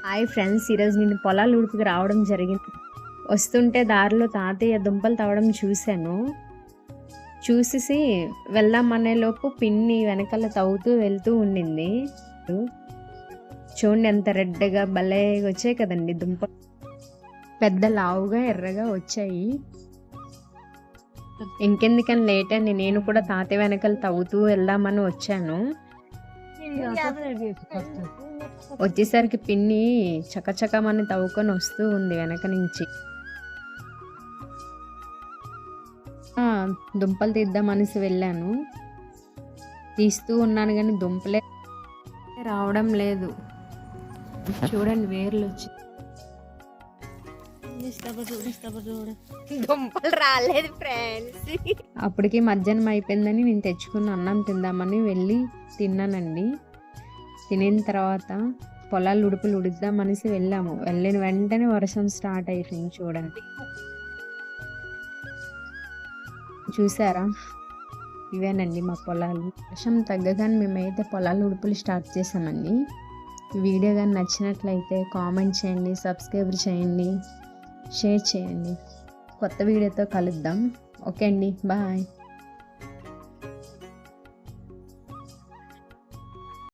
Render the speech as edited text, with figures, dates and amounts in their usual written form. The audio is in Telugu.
హాయ్ ఫ్రెండ్స్, ఈరోజు నేను పొలాలు ఉడుపుకి రావడం జరిగింది. వస్తుంటే దారిలో తాతయ్య దుంపలు తవ్వడం చూసేసి వెళ్దామనే లోపు పిన్ని వెనకాల తవ్వుతూ వెళ్తూ ఉండింది. చూడండి ఎంత రెడ్గా భలే వచ్చాయి కదండి దుంపలు, పెద్ద లావుగా ఎర్రగా వచ్చాయి. ఇంకెందుకని లేట్ అని నేను కూడా తాతయ్య వెనకాల తవ్వుతూ వెళ్దామని వచ్చాను. వచ్చేసరికి పిన్ని చకచకమని తవ్వుకొని వస్తూ ఉంది వెనక నుంచి. దుంపలు తీద్దామనేసి వెళ్ళాను, తీస్తూ ఉన్నాను కానీ దుంపలే రావడం లేదు. చూడండి వేర్లు వచ్చి దుంపలు రాలేదు ఫ్రెండ్స్. అప్పటికి మధ్యాహ్నం అయిపోయిందని నేను తెచ్చుకున్న అన్నం తిందామని వెళ్ళి తిన్నానండి. తినిన తర్వాత పొలాలు ఉడుపులు ఉడుద్దామనేసి వెళ్ళాము. వెళ్ళిన వెంటనే వర్షం స్టార్ట్ అయిపోయింది. చూడండి, చూసారా, ఇవేనండి మా పొలాలు. వర్షం తగ్గగానే మేమైతే పొలాలు ఉడుపులు స్టార్ట్ చేసామండి. ఈ వీడియో కానీ నచ్చినట్లయితే కామెంట్ చేయండి, సబ్స్క్రైబ్ చేయండి, షేర్ చేయండి. కొత్త వీడియోతో కలుద్దాం. ఓకే అండి, బాయ్.